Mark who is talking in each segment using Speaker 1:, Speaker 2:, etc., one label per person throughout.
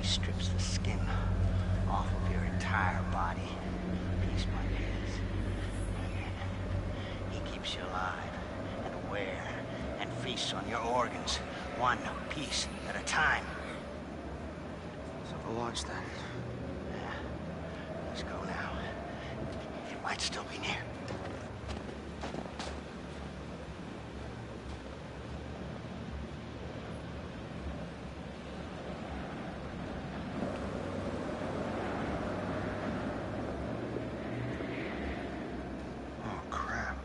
Speaker 1: strips the skin off of your entire body, piece by piece. He keeps you alive and aware and feasts on your organs, one piece at a time.
Speaker 2: So the launch then.
Speaker 1: Yeah. Let's go now. It might still be near.
Speaker 2: Oh, crap.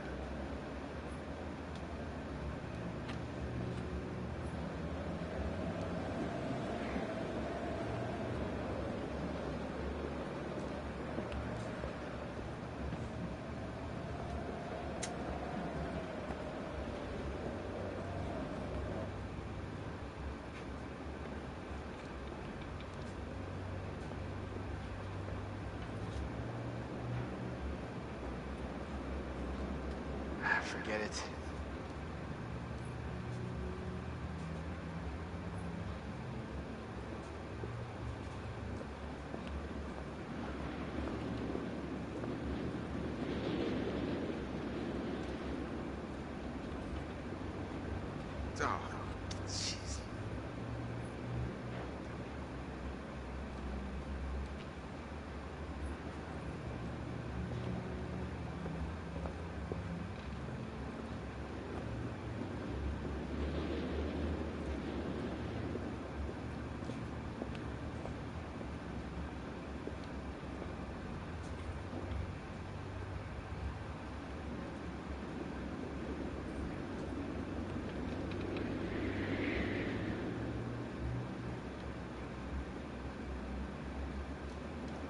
Speaker 2: Forget it. Oh, jeez.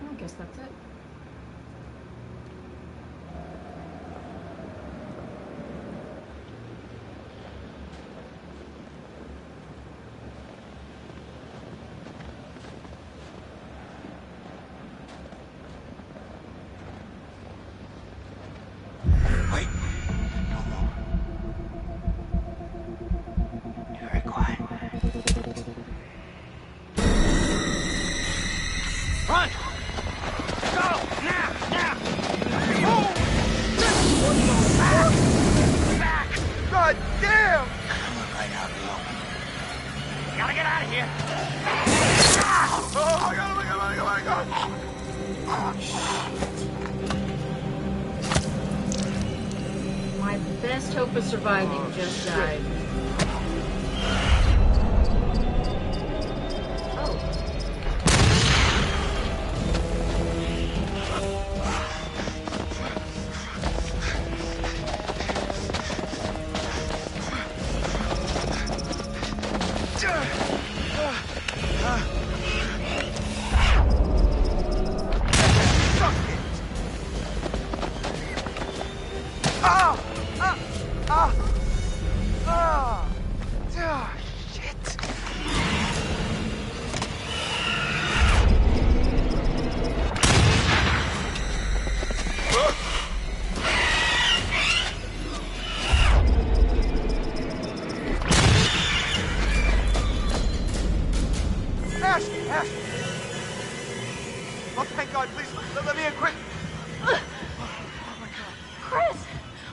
Speaker 3: I guess that's it.
Speaker 1: Wait. No more. Be very quiet. Run! Go! Now! Now! Move! Back! Back!
Speaker 2: God damn!
Speaker 1: We're right out in the open. Gotta get out of here!
Speaker 2: Oh my god, oh my god, oh my god, oh my god!
Speaker 3: My best hope of surviving just died. Oh.
Speaker 2: Shit! Ash! Ash! Oh, thank God, please, let me in quick!
Speaker 4: Chris!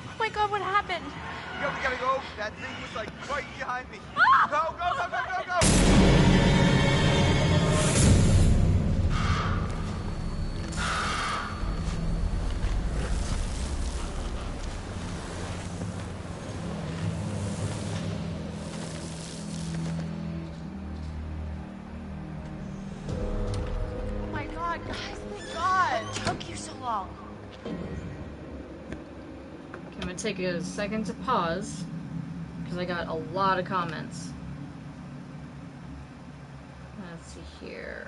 Speaker 4: Oh my god, what happened?
Speaker 2: We gotta go. That thing was like right behind me.
Speaker 4: Ah!
Speaker 2: Go, go, go, go, go, go!
Speaker 4: Oh my god, guys, thank god! What took you so long?
Speaker 3: Okay, I'm gonna take a second to pause because I got a lot of comments. Let's see here.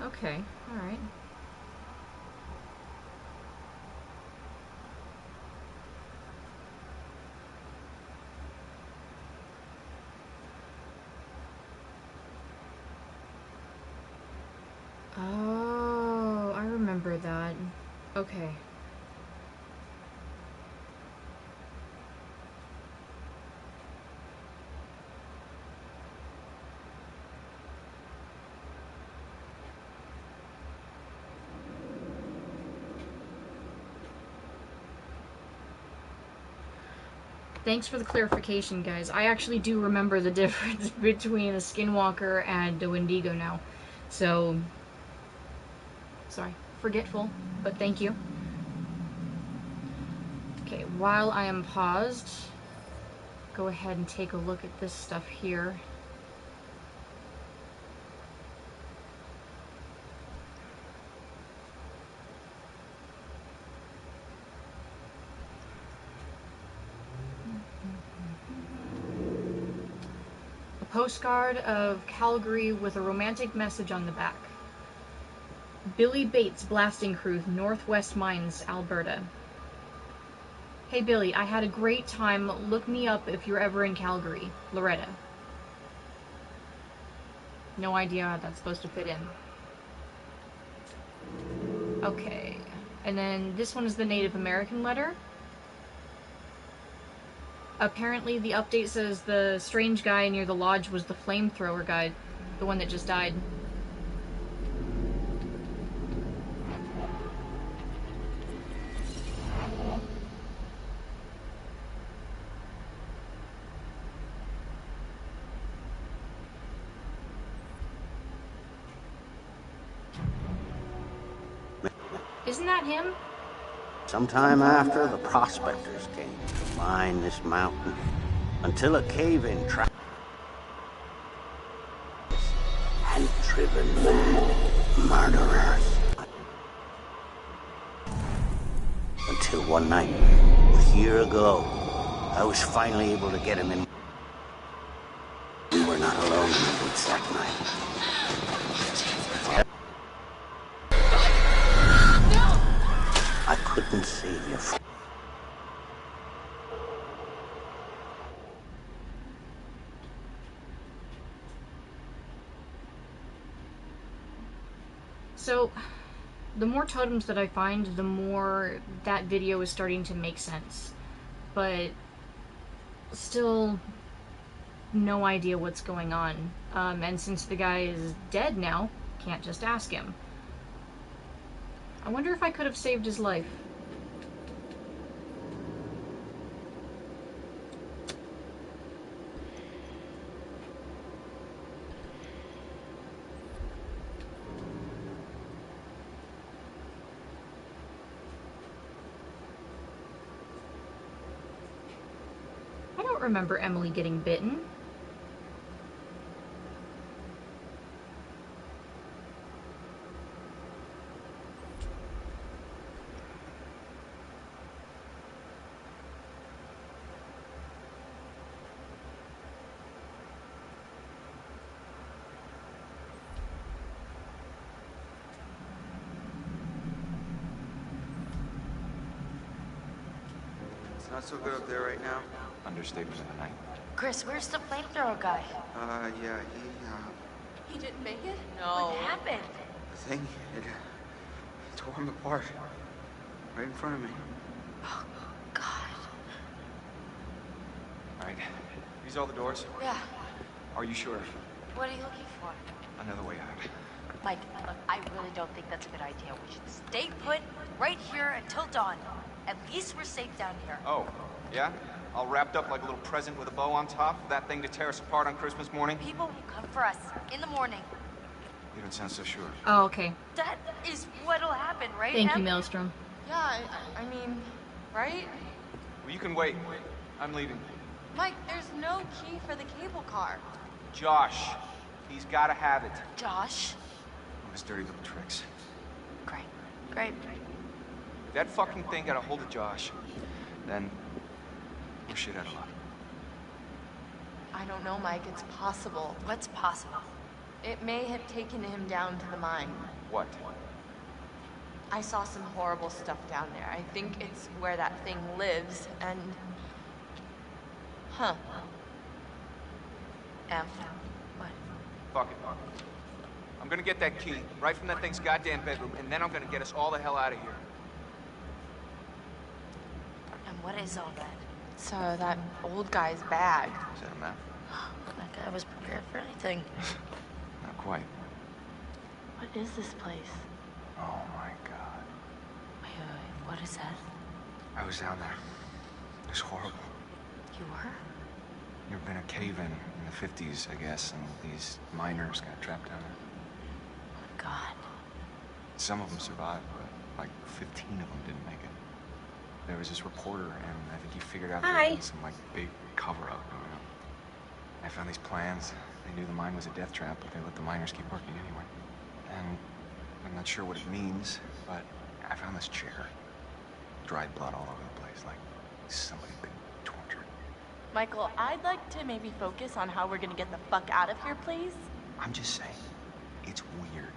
Speaker 3: Okay, alright. Oh, I remember that. Okay. Thanks for the clarification, guys. I actually do remember the difference between a Skinwalker and a Wendigo now. So, sorry, forgetful, but thank you. Okay, while I am paused, go ahead and take a look at this stuff here. Postcard of Calgary with a romantic message on the back. Billy Bates Blasting Crew, Northwest Mines, Alberta. Hey Billy, I had a great time. Look me up if you're ever in Calgary. Loretta. No idea how that's supposed to fit in. Okay. And then this one is the Native American letter. Apparently the update says the strange guy near the lodge was the flamethrower guy, the one that just died. Isn't that him?
Speaker 1: Sometime after, the prospectors came to mine this mountain until a cave-in trap and driven mad murderers. Until one night, a year ago, I was finally able to get him in. We were not alone in the woods that night. I couldn't save you.
Speaker 3: So, the more totems that I find, the more that video is starting to make sense. But still, no idea what's going on. And since the guy is dead now, can't just ask him. I wonder if I could have saved his life. I don't remember Emily getting bitten.
Speaker 2: It's not so good up there right now.
Speaker 5: Understatement of the night.
Speaker 4: Chris, where's the flamethrower guy?
Speaker 2: Yeah,
Speaker 4: He didn't make it? No. What happened?
Speaker 2: the thing, it tore him apart. Right in front of me.
Speaker 4: Oh, God.
Speaker 5: All right. These all the doors?
Speaker 4: Yeah.
Speaker 5: Are you sure?
Speaker 4: What are you looking for?
Speaker 5: Another way out.
Speaker 4: Mike, look, I really don't think that's a good idea. We should stay put right here until dawn. At least we're safe down here.
Speaker 5: Oh, yeah? All wrapped up like a little present with a bow on top? That thing to tear us apart on Christmas morning?
Speaker 4: People will come for us in the morning.
Speaker 5: You don't sound so sure.
Speaker 3: Oh, okay.
Speaker 4: That is what'll happen, right?
Speaker 3: Thank
Speaker 4: Em?
Speaker 3: you, Maelstrom.
Speaker 6: Yeah, I mean, right?
Speaker 5: Well, you can wait. I'm leaving.
Speaker 6: Mike, there's no key for the cable car.
Speaker 5: Josh. He's gotta have it.
Speaker 4: Josh?
Speaker 5: One of his dirty little tricks.
Speaker 4: Great. Great.
Speaker 5: If that fucking thing got a hold of Josh, then we're shit out of luck.
Speaker 6: I don't know, Mike. It's possible.
Speaker 4: What's possible?
Speaker 6: It may have taken him down to the mine.
Speaker 5: What?
Speaker 6: I saw some horrible stuff down there. I think it's where that thing lives, and... Huh.
Speaker 4: Em. What?
Speaker 5: Fuck it. I'm gonna get that key right from that thing's goddamn bedroom, and then I'm gonna get us all the hell out of here.
Speaker 4: And what is all that?
Speaker 6: So, that old guy's bag.
Speaker 5: Is that a map?
Speaker 4: That guy was prepared for anything.
Speaker 5: Not quite.
Speaker 6: What is this place?
Speaker 5: Oh my god.
Speaker 4: Wait, what is that?
Speaker 5: I was down there. It was horrible.
Speaker 4: You were?
Speaker 2: There'd been a cave-in in the 50s, I guess, and these miners got trapped down there.
Speaker 4: Oh, God.
Speaker 2: Some of them survived, but like 15 of them didn't make it. There was this reporter, and I think he figured out there was some like big cover-up going on. I found these plans. They knew the mine was a death trap, but they let the miners keep working anyway. And I'm not sure what it means, but I found this chair. Dried blood all over the place, like somebody had been tortured.
Speaker 6: Michael, I'd like to maybe focus on how we're gonna get the fuck out of here, please.
Speaker 2: I'm just saying, it's weird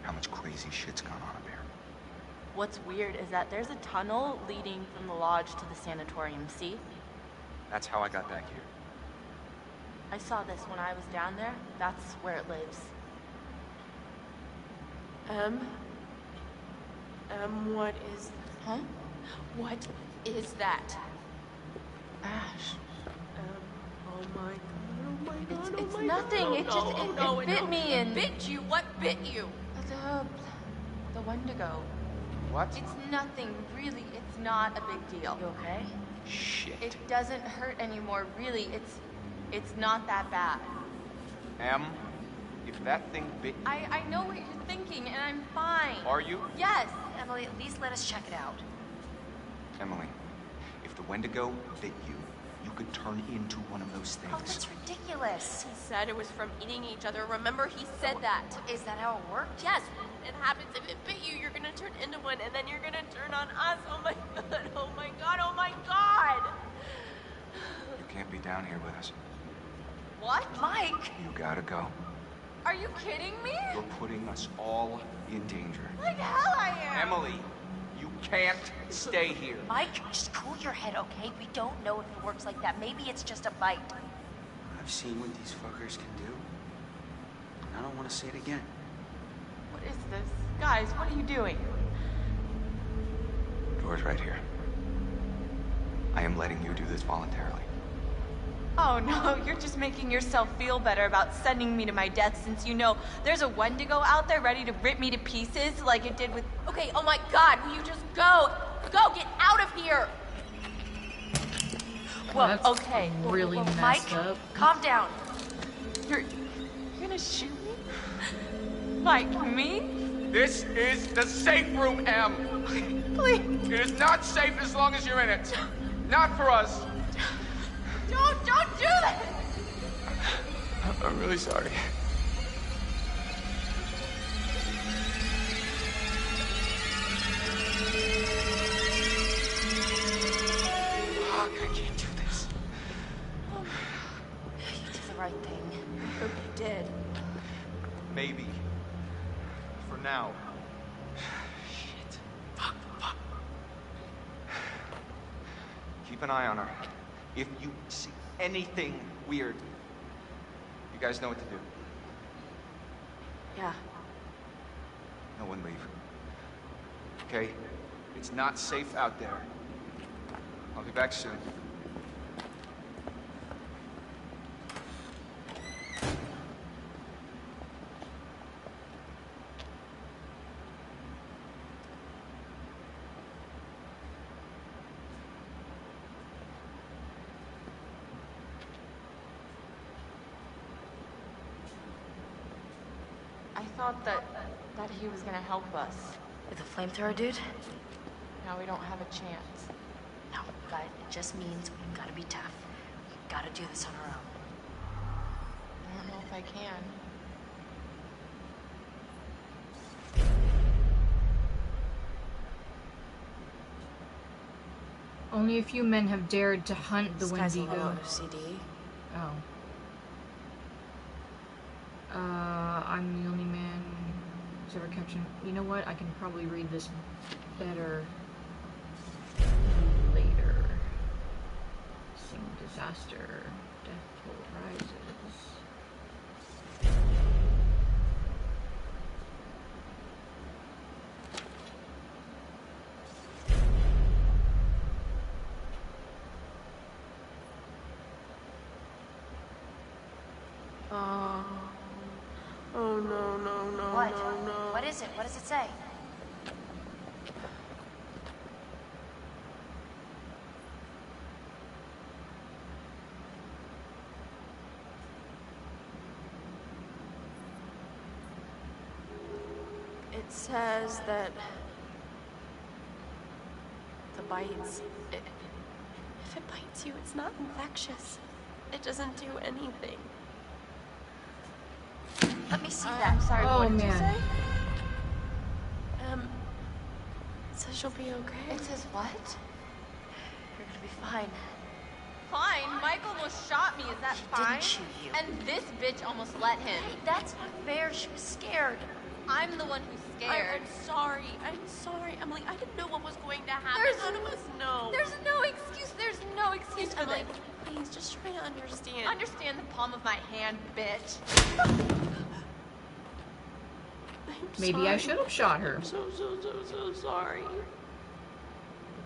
Speaker 2: how much crazy shit's gone on up here.
Speaker 6: What's weird is that there's a tunnel leading from the lodge to the sanatorium, see?
Speaker 2: That's how I got back here.
Speaker 6: I saw this when I was down there. That's where it lives.
Speaker 7: What is...
Speaker 6: Huh?
Speaker 7: What is that?
Speaker 6: Ash.
Speaker 7: Oh my god,
Speaker 6: It's nothing. It bit me and...
Speaker 7: Bit you? What bit you?
Speaker 6: The Wendigo.
Speaker 2: What?
Speaker 6: It's nothing, really. It's not a big deal.
Speaker 4: You okay?
Speaker 2: Shit.
Speaker 6: It doesn't hurt anymore, really. It's not that bad.
Speaker 5: Em, if that thing bit you,
Speaker 6: I know what you're thinking, and I'm fine.
Speaker 5: are you?
Speaker 6: Yes.
Speaker 4: Emily, at least let us check it out.
Speaker 2: Emily, if the Wendigo bit you, you could turn into one of those things.
Speaker 4: Oh, that's ridiculous.
Speaker 7: He said it was from eating each other. Remember, he said that.
Speaker 4: Is that how it worked?
Speaker 7: Yes, it happens. If it bit you, you're gonna turn into one, and then you're gonna turn on us. Oh my god, oh my god, oh my god!
Speaker 2: You can't be down here with us.
Speaker 7: What?
Speaker 4: Mike!
Speaker 2: You gotta go.
Speaker 7: Are you kidding me?
Speaker 2: You're putting us all in danger.
Speaker 7: Like hell I am!
Speaker 5: Emily, you can't stay here.
Speaker 4: Mike, just cool your head, okay? We don't know if it works like that. Maybe it's just a bite.
Speaker 1: I've seen what these fuckers can do. And I don't want to see it again.
Speaker 6: What is this? Guys, what are you doing?
Speaker 2: Door's right here. I am letting you do this voluntarily.
Speaker 6: Oh no, you're just making yourself feel better about sending me to my death since you know there's a Wendigo out there ready to rip me to pieces like it did with...
Speaker 7: Okay, oh my god, will you just go? Go, get out of here!
Speaker 6: Well,
Speaker 3: That's
Speaker 6: okay.
Speaker 3: really
Speaker 4: Whoa,
Speaker 3: messed
Speaker 4: Mike,
Speaker 3: up.
Speaker 4: calm down.
Speaker 6: You're gonna shoot me? Like me?
Speaker 5: This is the safe room, Em.
Speaker 6: Please.
Speaker 5: It is not safe as long as you're in it. Not for us.
Speaker 7: Don't do that!
Speaker 2: I'm really sorry.
Speaker 5: Fuck, I can't do this.
Speaker 4: You did the right thing.
Speaker 7: I hope you did.
Speaker 5: Maybe. For now.
Speaker 2: Shit. Fuck. Keep an eye on her.
Speaker 5: If you see anything weird, you guys know what to do.
Speaker 6: Yeah.
Speaker 2: No one leave.
Speaker 5: Okay? It's not safe out there. I'll be back soon.
Speaker 6: I thought that he was gonna help us.
Speaker 4: With the flamethrower, dude?
Speaker 6: Now we don't have a chance.
Speaker 4: No, but it just means we've got to be tough. We've got to do this on our own.
Speaker 6: I don't know if I can.
Speaker 3: Only a few men have dared to hunt the
Speaker 4: This guy's a
Speaker 3: Wendigo.
Speaker 4: little OCD.
Speaker 3: Oh. I'm the only man who's ever captured. You know what? I can probably read this better later. Sing disaster. Death toll rises.
Speaker 7: Oh no,
Speaker 4: What?
Speaker 7: no.
Speaker 4: What is it? What does it say?
Speaker 7: says that the bites, if it bites you, it's not infectious. It doesn't do anything.
Speaker 4: Let me see that.
Speaker 6: I'm sorry,
Speaker 3: Oh,
Speaker 6: what did you
Speaker 3: man.
Speaker 6: say?
Speaker 7: It says she'll be okay.
Speaker 4: It says what? You're gonna be fine.
Speaker 6: Fine, Mike almost shot me, is that
Speaker 4: He
Speaker 6: fine?
Speaker 4: didn't shoot you.
Speaker 6: And this bitch almost let him.
Speaker 4: Hey, that's not fair. She was scared.
Speaker 6: I'm the one who's scared.
Speaker 7: I'm sorry. I'm sorry, Emily. I didn't know what was going to happen. None of us know.
Speaker 6: There's no excuse. There's no excuse for
Speaker 7: Emily,
Speaker 6: this.
Speaker 7: please, just try to understand.
Speaker 6: Understand the palm of my hand, bitch.
Speaker 7: I'm
Speaker 3: Maybe I
Speaker 7: sorry.
Speaker 3: should have shot her.
Speaker 7: I'm so sorry.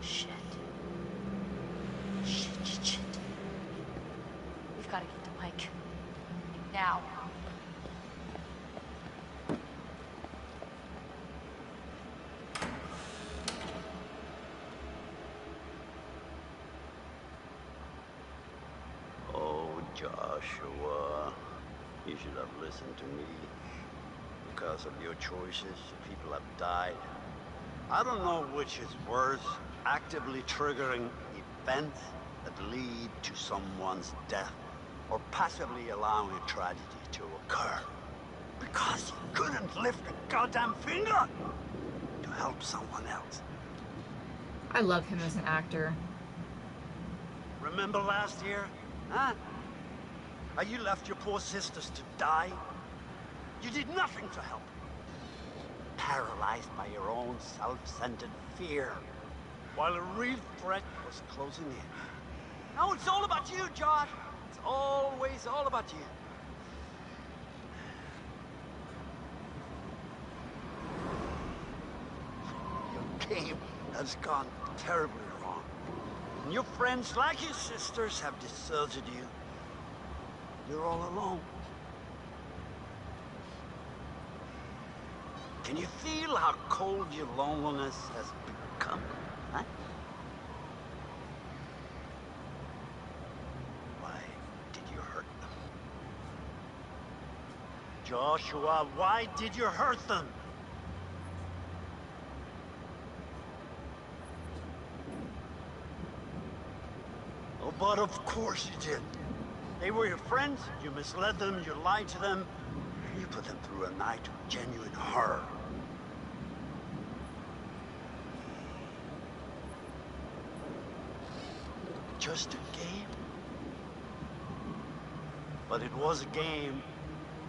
Speaker 4: Shit. Shit. We've got to get to Mike. Now.
Speaker 1: Oh, Joshua, you should have listened to me. Because of your choices, people have died. I don't know which is worse, actively triggering events that lead to someone's death, or passively allowing a tragedy to occur. Because you couldn't lift a goddamn finger to help someone else.
Speaker 3: I love him as an actor.
Speaker 1: Remember last year? Huh? How you left your poor sisters to die? You did nothing to help. Paralyzed by your own self-centered fear, while a real threat was closing in. Now it's all about you, Josh. It's always all about you. Your game has gone terribly wrong. And your friends, like your sisters, have deserted you. You're all alone. Can you feel how cold your loneliness has become? Huh? Why did you hurt them? Joshua, why did you hurt them? Oh, but of course you did. They were your friends, you misled them, you lied to them, and you put them through a night of genuine horror. Just a game? But it was a game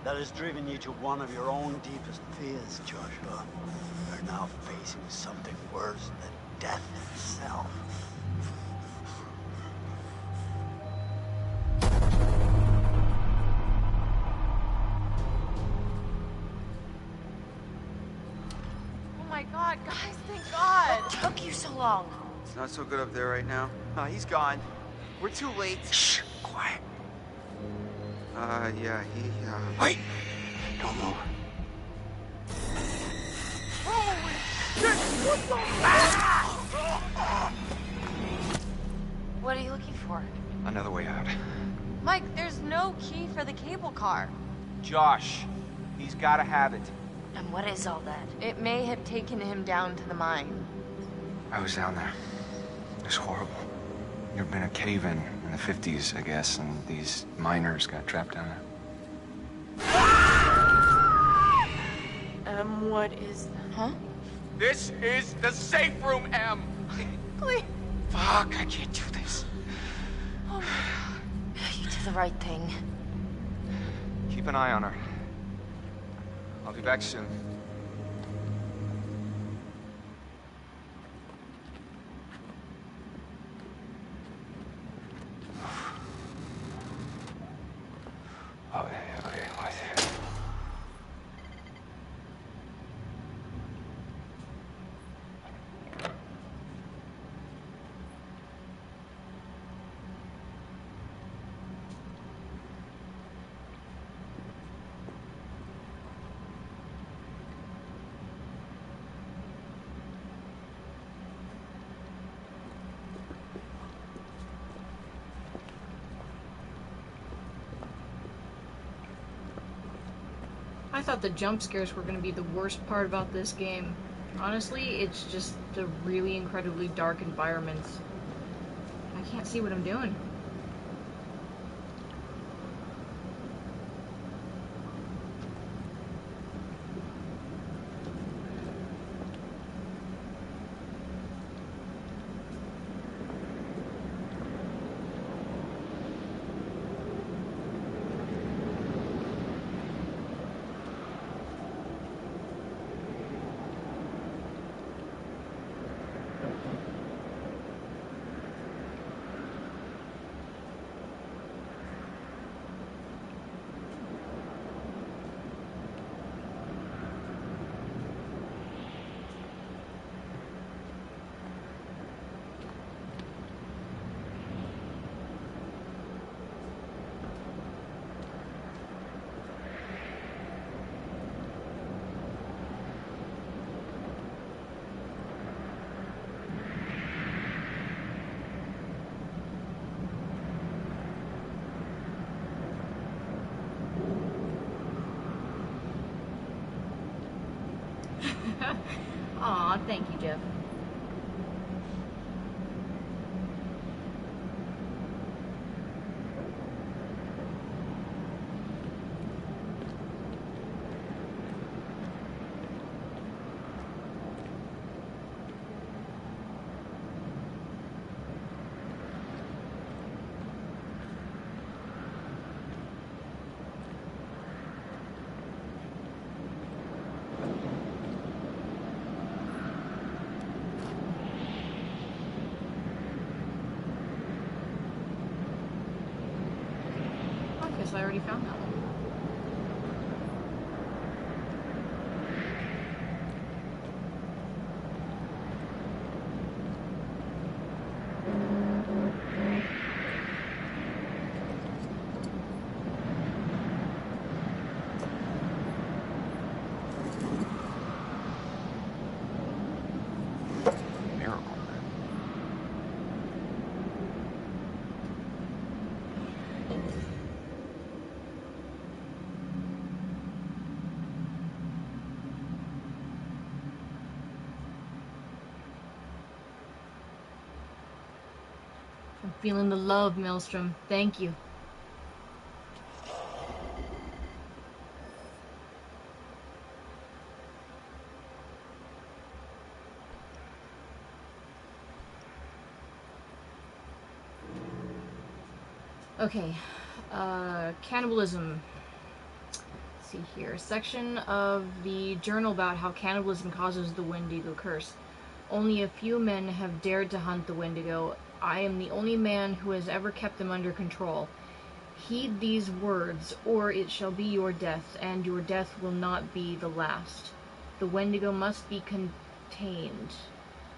Speaker 1: that has driven you to one of your own deepest fears, Joshua. You're now facing something worse than death itself.
Speaker 6: Oh my god, guys, thank God.
Speaker 4: What took you so long?
Speaker 2: It's not so good up there right now. He's gone. We're too late.
Speaker 1: Shh, quiet.
Speaker 2: Yeah,
Speaker 1: Wait! Don't move.
Speaker 4: What are you looking for?
Speaker 2: Another way out.
Speaker 6: Mike, there's no key for the cable car.
Speaker 5: Josh, he's got to have it.
Speaker 4: And what is all that?
Speaker 6: It may have taken him down to the mine.
Speaker 2: I was down there. It was horrible. There'd been a cave-in in the 50s, I guess, and these miners got trapped down there.
Speaker 7: What is that?
Speaker 6: Huh?
Speaker 5: This is the safe room, Em.
Speaker 6: Please.
Speaker 2: Fuck, I can't do this.
Speaker 4: You did the right thing.
Speaker 5: Keep an eye on her. I'll be back soon.
Speaker 2: Oh, yeah, okay, what?
Speaker 3: thought the jump scares were going to be the worst part about this game. Honestly, it's just the really incredibly dark environments. I can't see what I'm doing. Aw, thank you, Jeff. I already found that one. I'm feeling the love, Maelstrom. Thank you. Okay, cannibalism. Let's see here. A section of the journal about how cannibalism causes the Wendigo curse. Only a few men have dared to hunt the Wendigo. I am the only man who has ever kept them under control. Heed these words, or it shall be your death, and your death will not be the last. The Wendigo must be contained.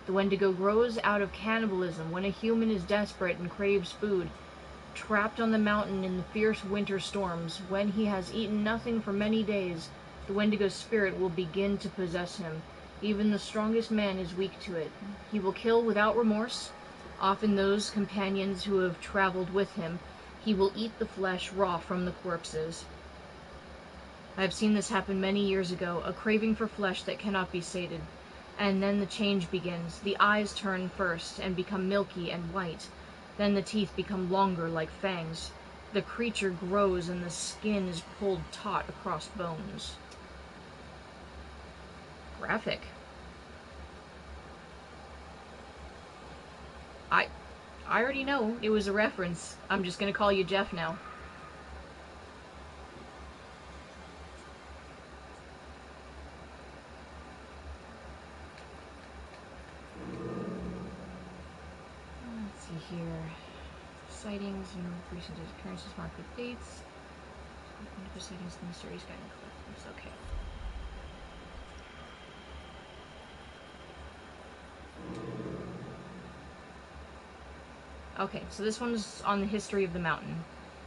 Speaker 3: The Wendigo grows out of cannibalism when a human is desperate and craves food. Trapped on the mountain in the fierce winter storms, when he has eaten nothing for many days, the Wendigo's spirit will begin to possess him. Even the strongest man is weak to it. He will kill without remorse, often those companions who have traveled with him. He will eat the flesh raw from the corpses. I have seen this happen many years ago, a craving for flesh that cannot be sated. And then the change begins. The eyes turn first and become milky and white. Then the teeth become longer like fangs. The creature grows and the skin is pulled taut across bones. Graphic. I already know it was a reference. I'm just gonna call you Jeff now. Let's see here. Sightings and recent occurrences marked with dates. Sightings in the mysterious guy in the cliff. Okay. Okay, so this one's on the history of the mountain.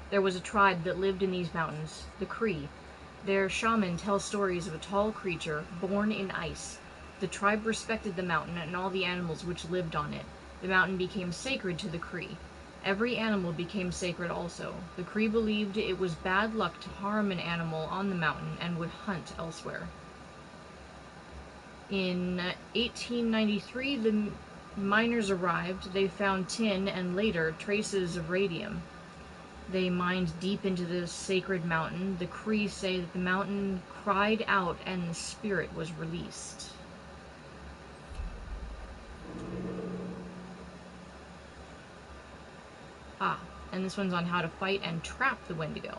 Speaker 3: There was a tribe that lived in these mountains, the Cree. Their shaman tells stories of a tall creature born in ice. The tribe respected the mountain and all the animals which lived on it. The mountain became sacred to the Cree. Every animal became sacred also. The Cree believed it was bad luck to harm an animal on the mountain and would hunt elsewhere. In 1893, the miners arrived. They found tin and later traces of radium. They mined deep into the sacred mountain. The Cree say that the mountain cried out and the spirit was released. And this one's on how to fight and trap the Wendigo.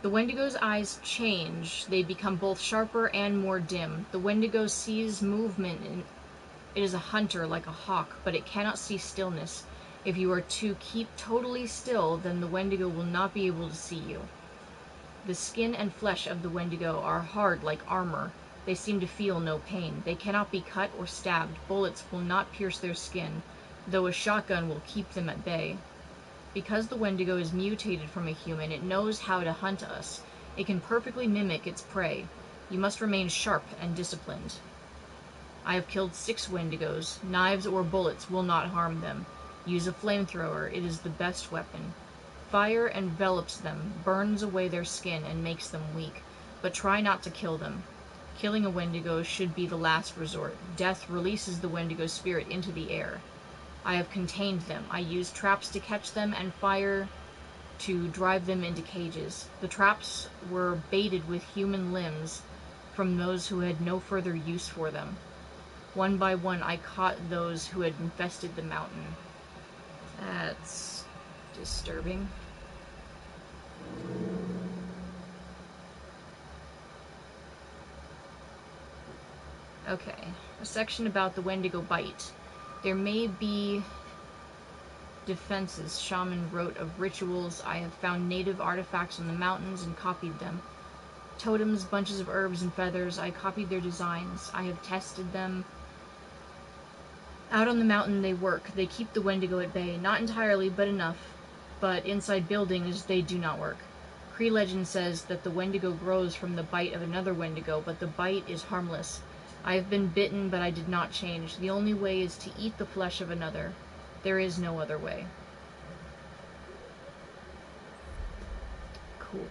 Speaker 3: The Wendigo's eyes change. They become both sharper and more dim. The Wendigo sees movement. It is a hunter like a hawk, but it cannot see stillness. If you are to keep totally still, then the Wendigo will not be able to see you. The skin and flesh of the Wendigo are hard like armor. They seem to feel no pain. They cannot be cut or stabbed. Bullets will not pierce their skin, though a shotgun will keep them at bay. Because the Wendigo is mutated from a human, it knows how to hunt us. It can perfectly mimic its prey. You must remain sharp and disciplined. I have killed 6 Wendigos. Knives or bullets will not harm them. Use a flamethrower. It is the best weapon. Fire envelops them, burns away their skin, and makes them weak. But try not to kill them. Killing a Wendigo should be the last resort. Death releases the Wendigo spirit into the air. I have contained them. I use traps to catch them and fire to drive them into cages. The traps were baited with human limbs from those who had no further use for them. One by one, I caught those who had infested the mountain. That's disturbing. Okay, a section about the Wendigo bite. There may be defenses. Shaman wrote of rituals. I have found native artifacts on the mountains and copied them. Totems, bunches of herbs and feathers. I copied their designs. I have tested them. Out on the mountain they work. They keep the Wendigo at bay. Not entirely, but enough. But inside buildings they do not work. Cree legend says that the Wendigo grows from the bite of another Wendigo, but the bite is harmless. I have been bitten, but I did not change. The only way is to eat the flesh of another. There is no other way. Cool.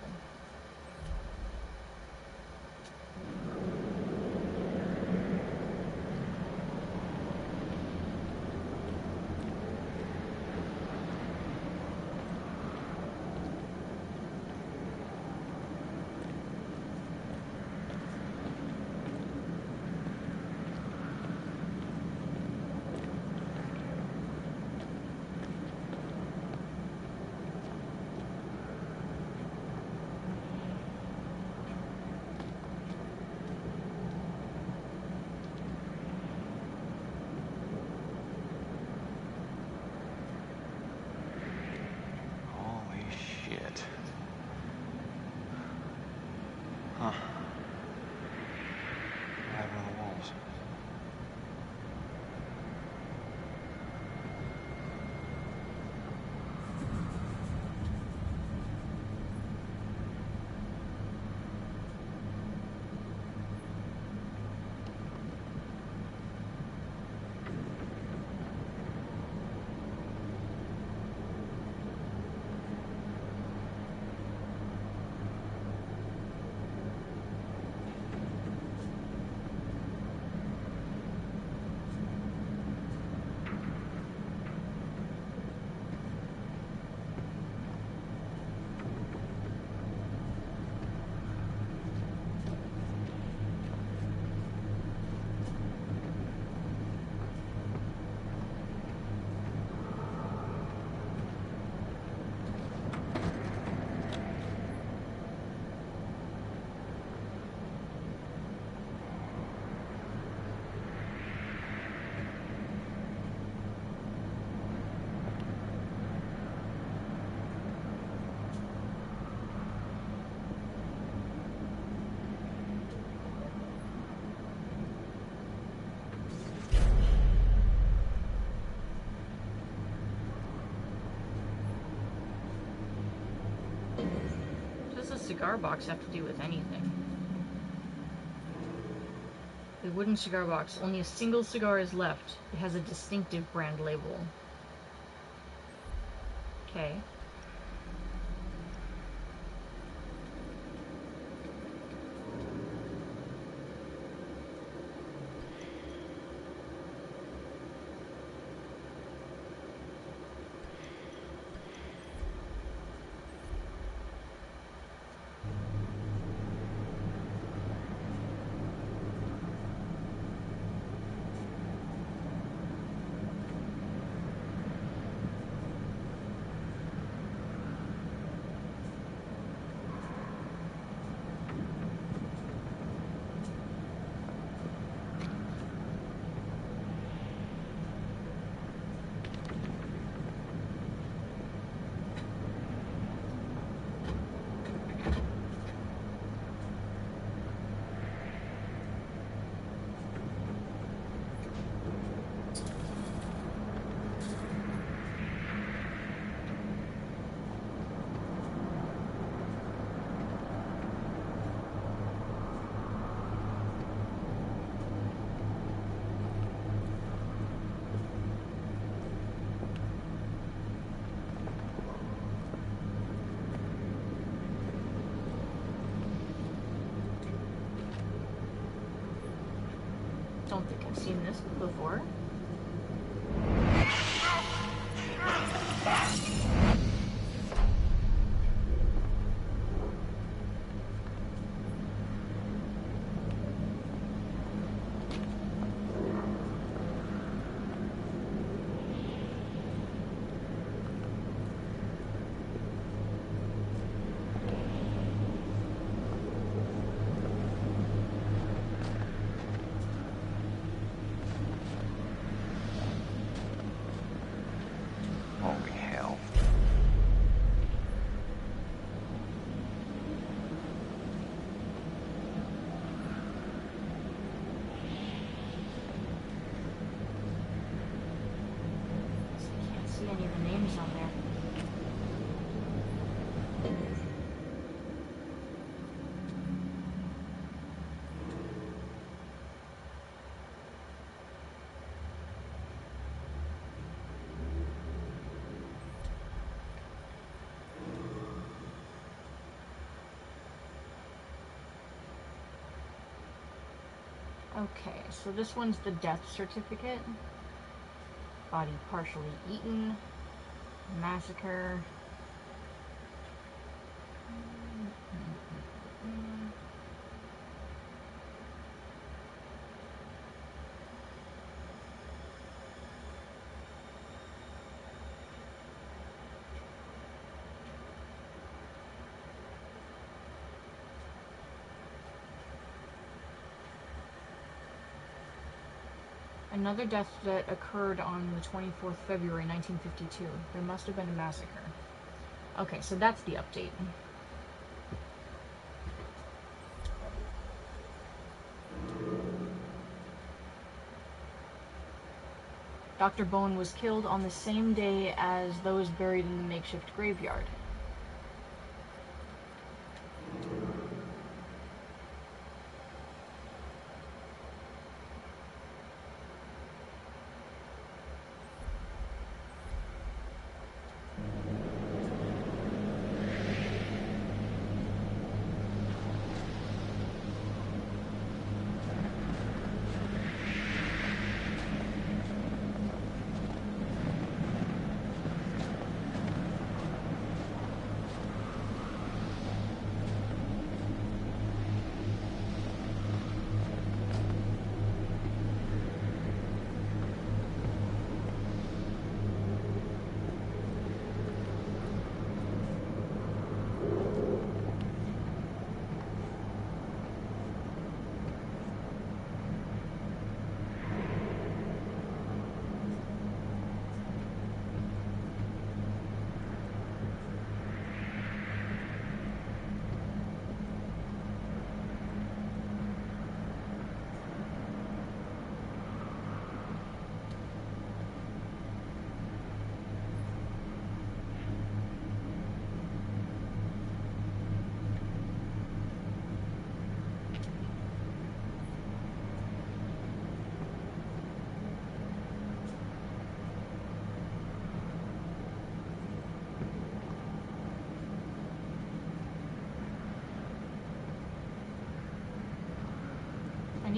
Speaker 2: Huh. What happened to the walls? What does a cigar box have to do with anything?
Speaker 3: A wooden cigar box. Only a single cigar is left. It has a distinctive brand label. Okay. Don't think I've seen this before.
Speaker 2: Holy hell.
Speaker 3: I can't see any of the names on there. Okay, so this one's the death certificate. Body partially eaten. Massacre. Another death that occurred on the 24th February 1952. There must have been a massacre. Okay, so that's the update. Dr. Bowen was killed on the same day as those buried in the makeshift graveyard.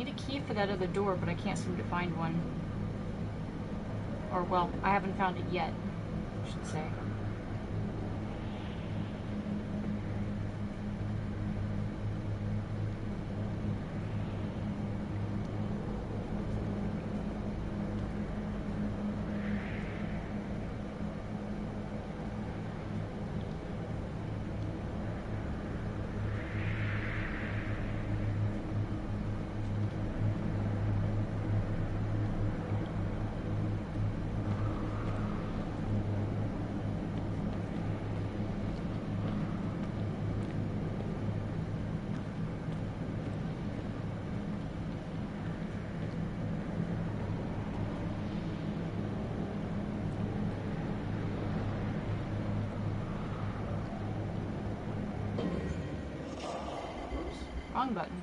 Speaker 3: need a key for that other door, but I can't seem to find one. Or, well, I haven't found it yet, I should say. Wrong button.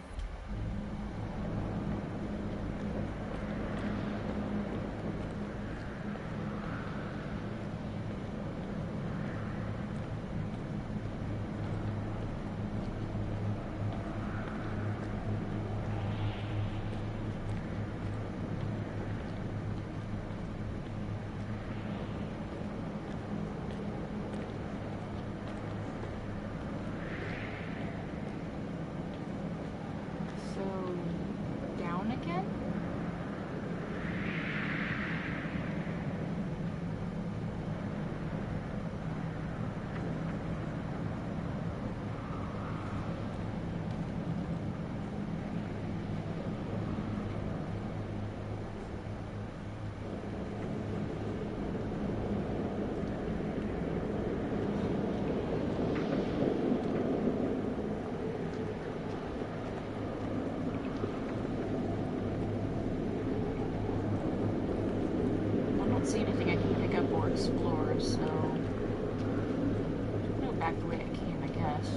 Speaker 3: See anything I can pick up or explore, so I'll go back the way I came, I guess.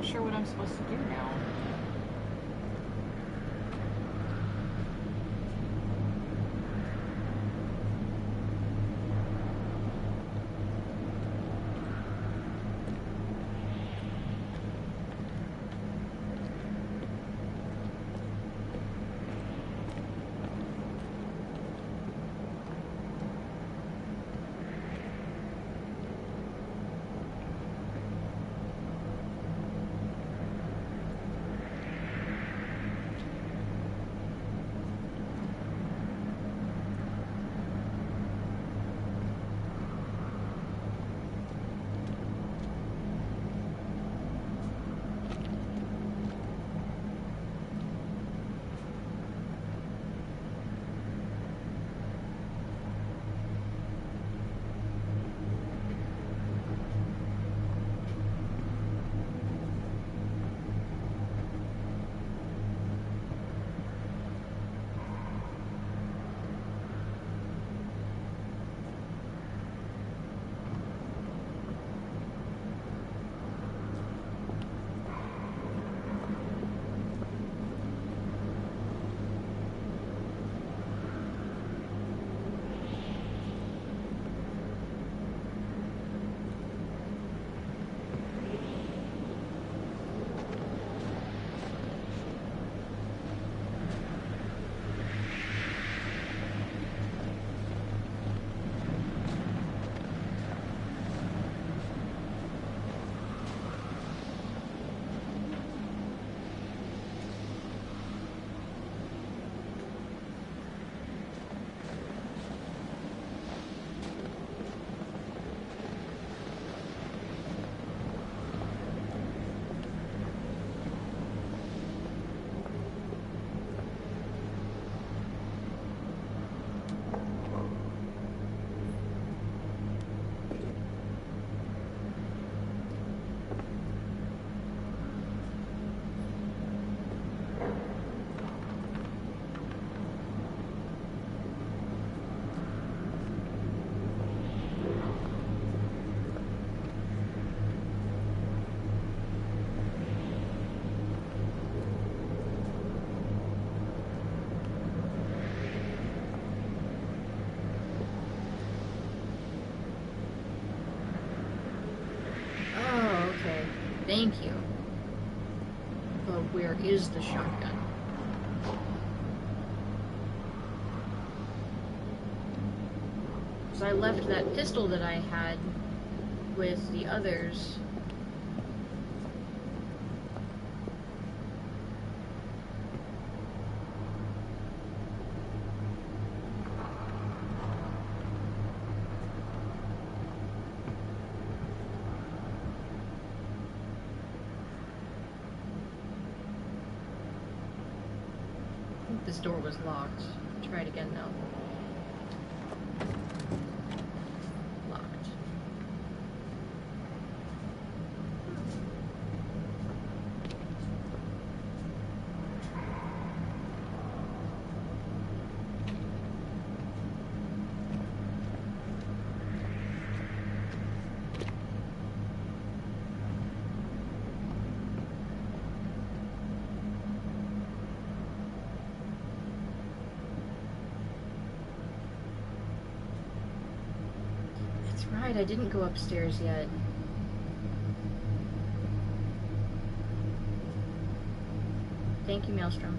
Speaker 3: Sure what I'm supposed to do now. Thank you. But where is the shotgun? So I left that pistol that I had with the others. I think this door was locked. Try it again now. Locked. Right, I didn't go upstairs yet. Thank you, Maelstrom.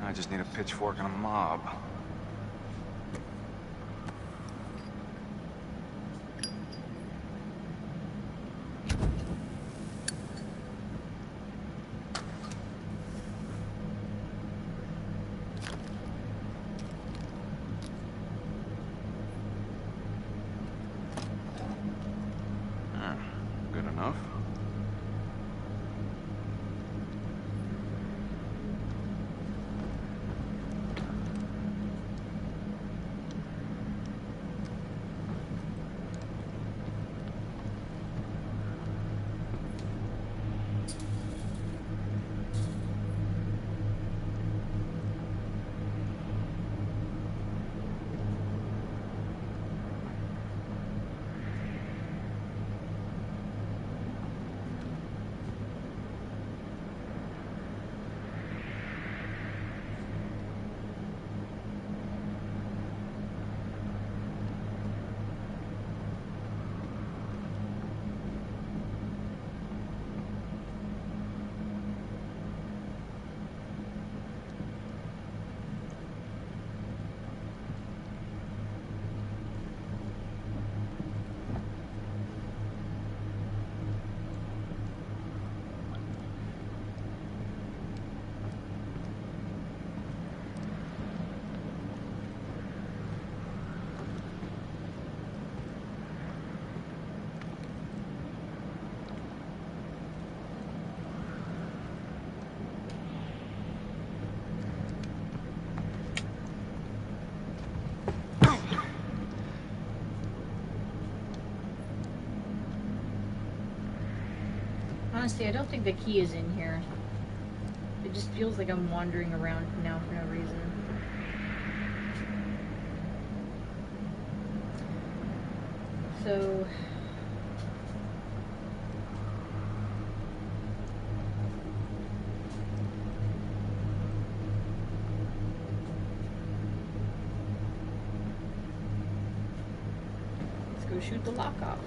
Speaker 2: I just need a pitchfork and a mob. Good enough.
Speaker 3: Honestly, I don't think the key is in here. It just feels like I'm wandering around now for no reason. So... let's go shoot the lock off.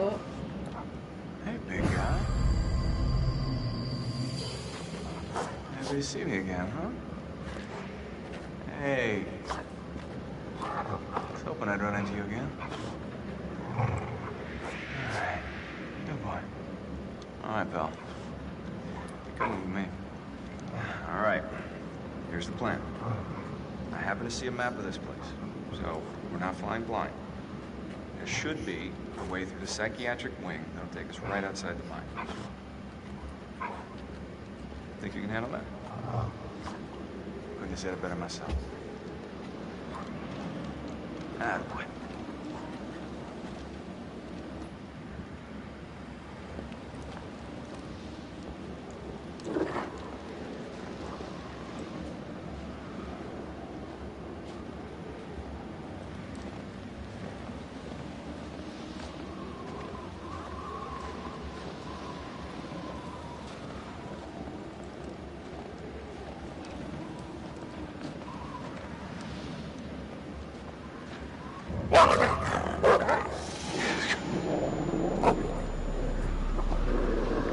Speaker 3: Oh.
Speaker 2: Hey, big guy. Happy to see me again, huh? Hey. I was hoping I'd run into you again. Alright. Good boy. Alright, pal. You're coming with me. Alright. Here's the plan. I happen to see a map of this place, so we're not flying blind. There should be a way through the psychiatric wing that'll take us right outside the mine. Think you can handle that? Couldn't have said it better myself. Attaboy.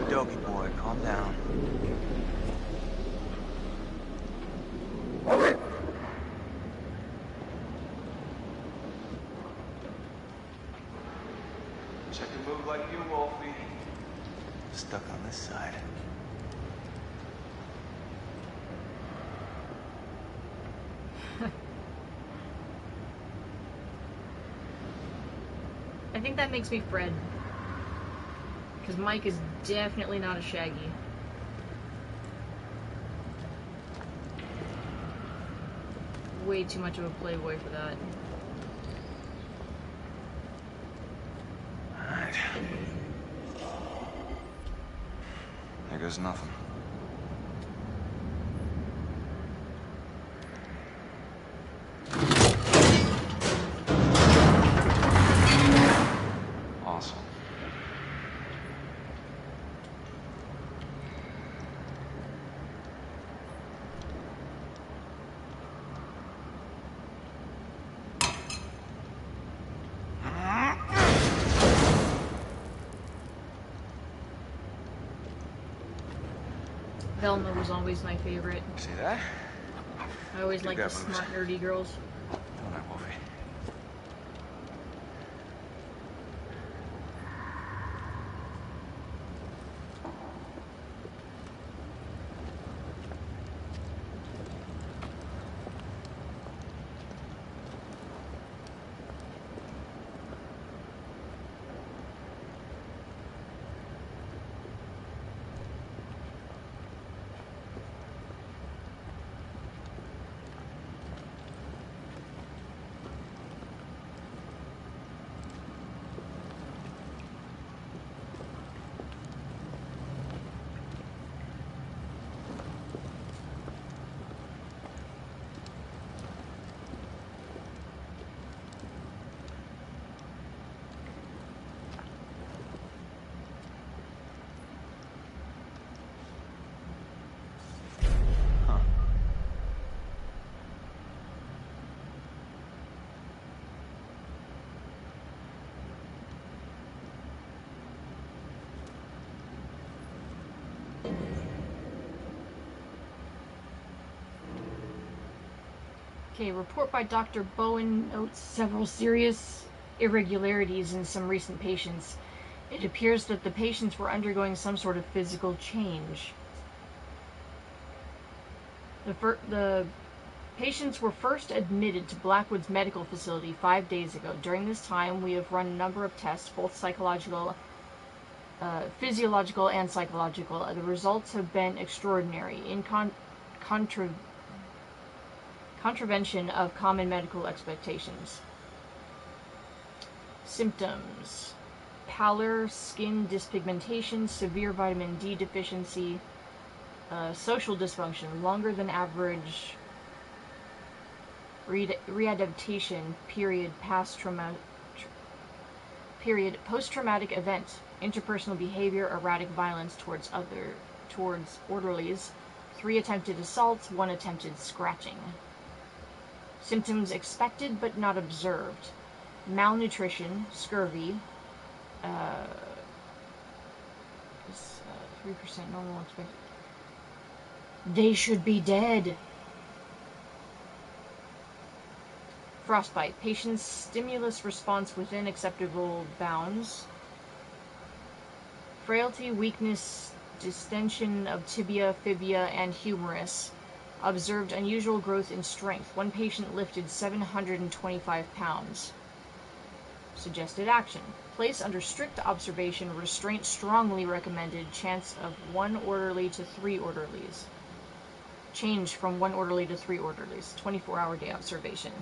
Speaker 2: Doggy boy, calm down. Wish I could move like you, Wolfie. Stuck on this side.
Speaker 3: I think that makes me Fred. Because Mike is definitely not a Shaggy. Way too much of a playboy for that.
Speaker 2: Alright. There goes nothing. Awesome.
Speaker 3: Velma was always my favorite.
Speaker 2: See that?
Speaker 3: I always
Speaker 2: Good
Speaker 3: liked the
Speaker 2: guy moves.
Speaker 3: smart, nerdy girls.
Speaker 2: Don't I, Wolfie?
Speaker 3: Okay, report by Dr. Bowen notes several serious irregularities in some recent patients. It appears that the patients were undergoing some sort of physical change. The patients were first admitted to Blackwood's medical facility 5 days ago. During this time, we have run a number of tests, both physiological and psychological. The results have been extraordinary, in contravention of common medical expectations. Symptoms: pallor, skin dyspigmentation, severe vitamin D deficiency, social dysfunction, longer than average readaptation period, post-traumatic event, interpersonal behavior, erratic violence towards orderlies, 3 attempted assaults, 1 attempted scratching. Symptoms expected but not observed: malnutrition, scurvy, Is 3% normal expected. They should be dead. Frostbite. Patient's stimulus response within acceptable bounds. Frailty, weakness, distension of tibia, fibula, and humerus. Observed unusual growth in strength. One patient lifted 725 pounds. Suggested action. Place under strict observation. Restraint strongly recommended. Chance of 1 orderly to 3 orderlies. Change from 1 orderly to 3 orderlies. 24-hour day observation.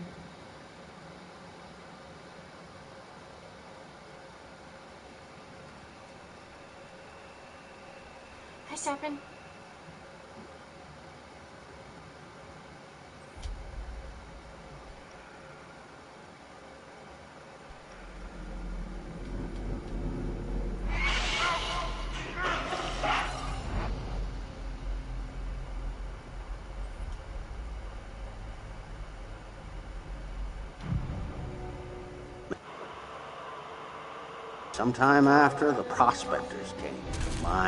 Speaker 3: Hi, Sapin.
Speaker 1: Sometime after the prospectors came to mine